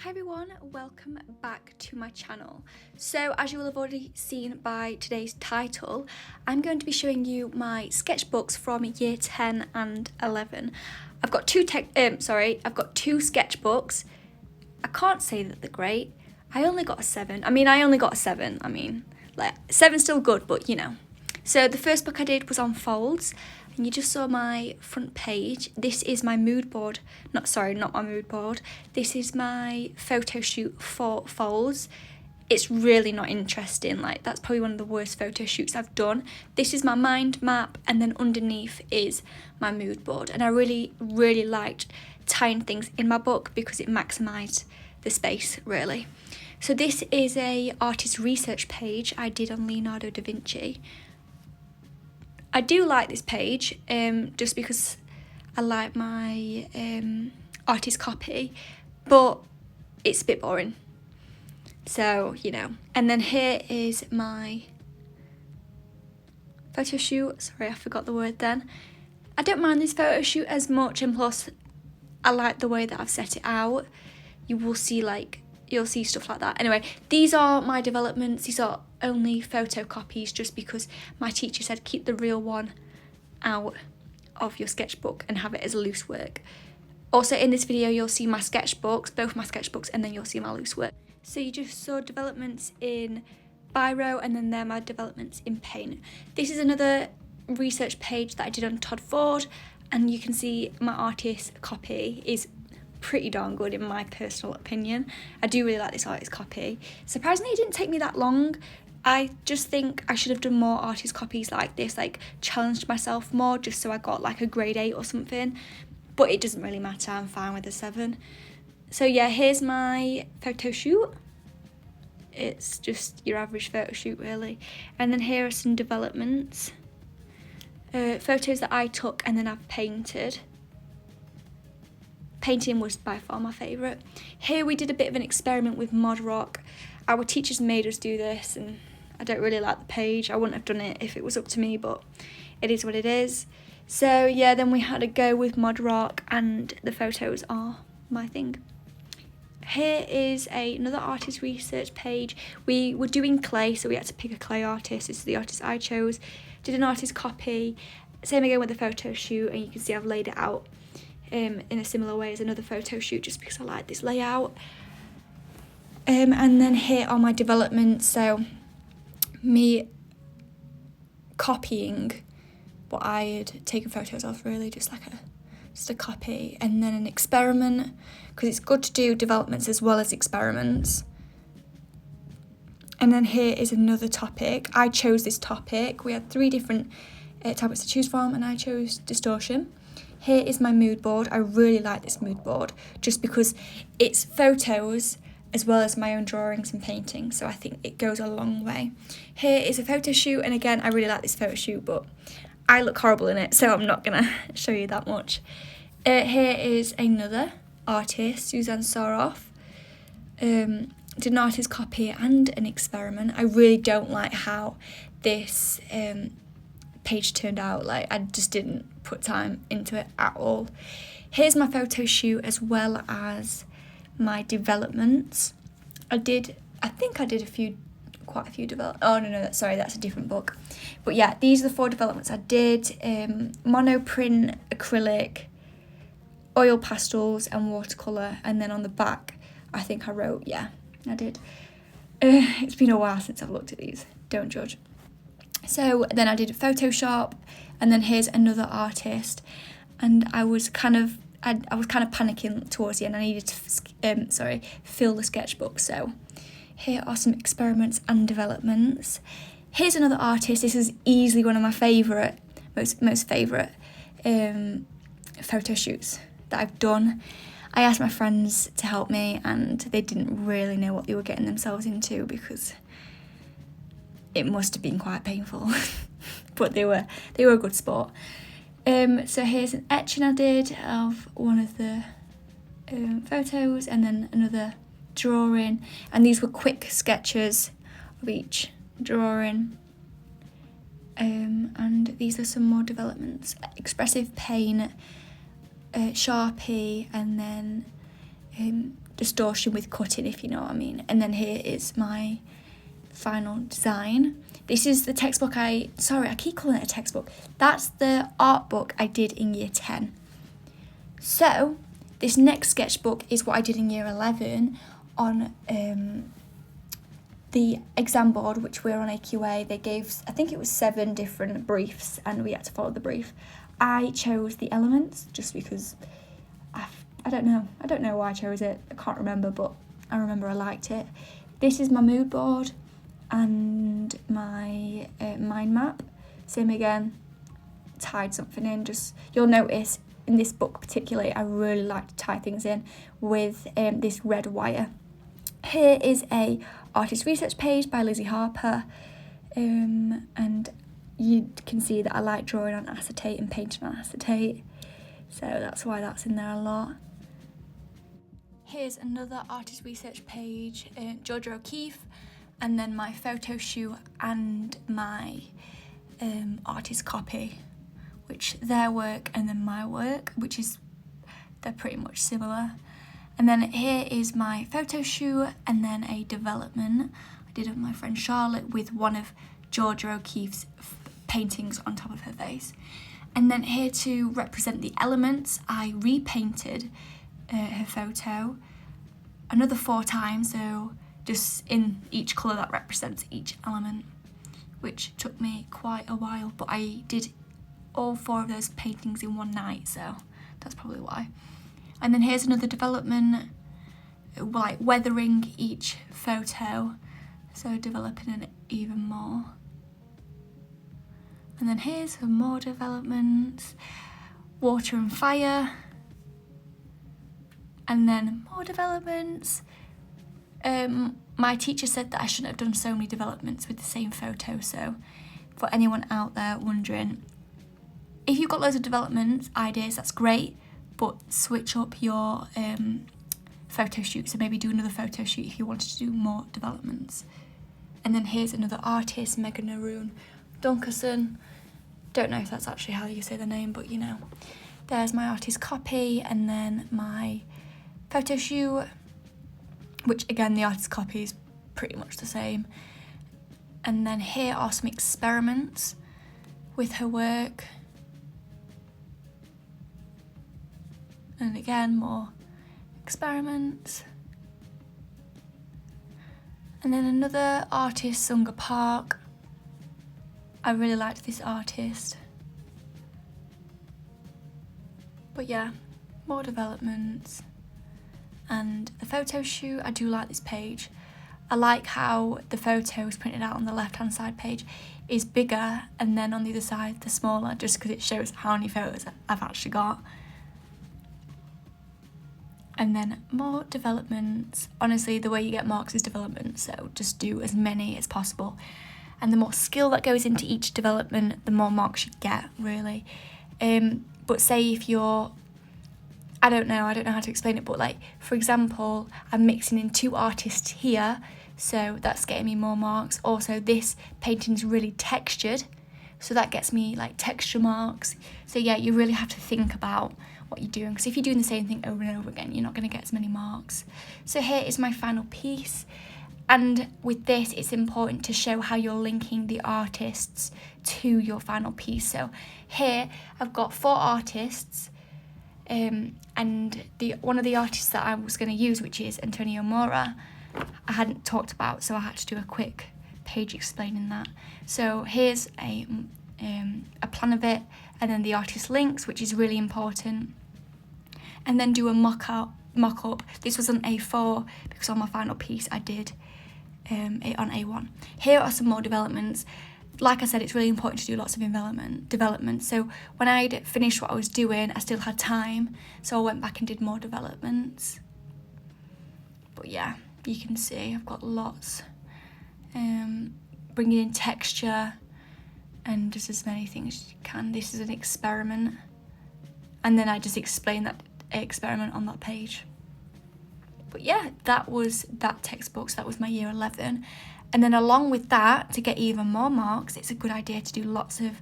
Hi everyone, welcome back to my channel. So as you will have already seen by today's title, I'm going to be showing you my sketchbooks from year 10 and 11. I've got two sketchbooks. I can't say that they're great. I only got a 7. Like 7's still good, but you know. So the first book I did was on folds, and you just saw my front page. This is my mood board. Not my mood board. This is my photo shoot for folds. It's really not interesting. Like, that's probably one of the worst photo shoots I've done. This is my mind map, and then underneath is my mood board. And I really, really liked tying things in my book because it maximised the space, really. So this is a artist research page I did on Leonardo da Vinci. I do like this page just because I like my artist copy, but it's a bit boring. So, you know. And then here is my photo shoot. Sorry, I forgot the word then. I don't mind this photo shoot as much, and plus I like the way that I've set it out. You'll see stuff like that. Anyway, these are my developments. These are only photocopies just because my teacher said keep the real one out of your sketchbook and have it as loose work. Also in this video you'll see my sketchbooks, both my sketchbooks, and then you'll see my loose work. So you just saw developments in Biro, and then they're my developments in Paint. This is another research page that I did on Todd Ford, and you can see my artist copy is pretty darn good in my personal opinion. I do really like this artist copy. Surprisingly, it didn't take me that long. I just think I should have done more artist copies like this, like challenged myself more just so I got like a grade 8 or something. But it doesn't really matter, I'm fine with a 7. So yeah, here's my photo shoot. It's just your average photo shoot really. And then here are some developments. Photos that I took and then I've painted. Painting was by far my favourite. Here we did a bit of an experiment with mod rock. Our teachers made us do this, and I don't really like the page. I wouldn't have done it if it was up to me, but it is what it is. So yeah, then we had a go with mod rock, and the photos are my thing. Here is another artist research page. We were doing clay, so we had to pick a clay artist. This is the artist I chose. Did an artist copy. Same again with the photo shoot, and you can see I've laid it out in a similar way as another photo shoot just because I like this layout. And then here are my developments, so me copying what I had taken photos of, really just a copy, and then an experiment, because it's good to do developments as well as experiments. And then here is another topic. I chose this topic. We had 3 different topics to choose from, and I chose distortion. Here is my mood board. I really like this mood board just because it's photos as well as my own drawings and painting, so I think it goes a long way. Here is a photo shoot, and again, I really like this photo shoot, but I look horrible in it, so I'm not gonna show you that much. Here is another artist, Suzanne Soroff. Did an artist copy and an experiment. I really don't like how this page turned out. Like, I just didn't put time into it at all. Here's my photo shoot as well as my developments. I think I did quite a few developments. Oh no, that's a different book. But yeah, these are the 4 developments I did. Monoprint, acrylic, oil pastels and watercolour, and then on the back I think I wrote, yeah, I did. It's been a while since I've looked at these, don't judge. So then I did Photoshop, and then here's another artist, and I was kind of panicking towards the end. I needed to fill the sketchbook. So here are some experiments and developments. Here's another artist. This is easily one of my most favourite photo shoots that I've done. I asked my friends to help me, and they didn't really know what they were getting themselves into because it must have been quite painful, but they were a good sport. So here's an etching I did of one of the photos, and then another drawing, and these were quick sketches of each drawing. And these are some more developments: expressive paint, Sharpie, and then distortion with cutting, if you know what I mean. And then here is my final design. This is the textbook I keep calling it a textbook. That's the art book I did in year 10. So this next sketchbook is what I did in year 11 on the exam board, which we're on AQA. They gave, I think it was 7 different briefs, and we had to follow the brief. I chose the elements just because I don't know why I chose it. I can't remember, but I remember I liked it. This is my mood board and my mind map. Same again, tied something in. Just, you'll notice in this book particularly, I really like to tie things in with this red wire. Here is a artist research page by Lizzie Harper, and you can see that I like drawing on acetate and painting on acetate, so that's why that's in there a lot. Here's another artist research page, Georgia O'Keeffe, and then my photo shoot and my artist copy, which their work and then my work, which is, they're pretty much similar. And then here is my photo shoot and then a development I did of my friend Charlotte with one of Georgia O'Keeffe's paintings on top of her face. And then here to represent the elements, I repainted her photo another 4 times, so just in each colour that represents each element, which took me quite a while, but I did all 4 of those paintings in one night, so that's probably why. And then here's another development, like weathering each photo, so developing it even more. And then here's some more developments, water and fire, and then more developments. My teacher said that I shouldn't have done so many developments with the same photo, so for anyone out there wondering, if you've got loads of development ideas, that's great, but switch up your photo shoot, so maybe do another photo shoot if you wanted to do more developments. And then here's another artist, Megan Naroon Dunkerson. Don't know if that's actually how you say the name, but you know. There's my artist copy, and then my photo shoot, which again, the artist copy is pretty much the same. And then here are some experiments with her work. And again, more experiments. And then another artist, Sunga Park. I really liked this artist. But yeah, more developments. And the photo shoot, I do like this page. I like how the photos printed out on the left-hand side page is bigger, and then on the other side, they're smaller, just because it shows how many photos I've actually got. And then more developments. Honestly, the way you get marks is development, so just do as many as possible. And the more skill that goes into each development, the more marks you get, really. But say if you're, I don't know how to explain it, but like, for example, I'm mixing in 2 artists here, so that's getting me more marks. Also, this painting's really textured, so that gets me like texture marks. So yeah, you really have to think about what you're doing, because if you're doing the same thing over and over again, you're not going to get as many marks. So here is my final piece, and with this it's important to show how you're linking the artists to your final piece. So here I've got 4 artists, and one of the artists that I was going to use, which is Antonio Mora, I hadn't talked about, so I had to do a quick page explaining that. So here's a plan of it, and then the artist links, which is really important, and then do a mock-up. This was on A4 because on my final piece I did it on A1. Here are some more developments. Like I said, it's really important to do lots of development. So when I'd finished what I was doing, I still had time, so I went back and did more developments. But yeah, you can see I've got lots. Bringing in texture and just as many things as you can. This is an experiment, and then I just explain that experiment on that page. But yeah, that was that textbook, so that was my year 11. And then along with that, to get even more marks, it's a good idea to do lots of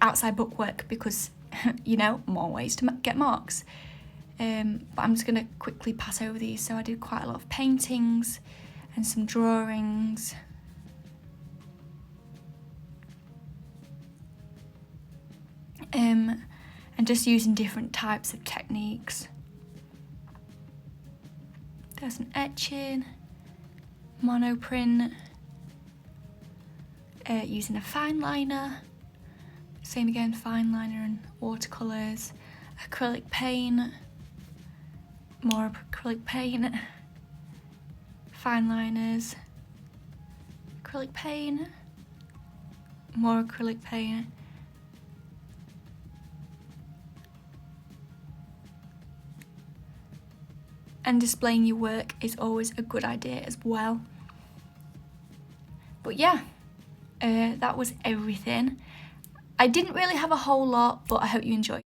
outside book work, because, you know, more ways to get marks. but I'm just going to quickly pass over these. So I did quite a lot of paintings and some drawings. And just using different types of techniques. There's some etching, monoprint, using a fine liner, same again, fine liner and watercolours, acrylic paint, more acrylic paint, fine liners, acrylic paint, more acrylic paint, and displaying your work is always a good idea as well. But yeah, that was everything. I didn't really have a whole lot, but I hope you enjoyed.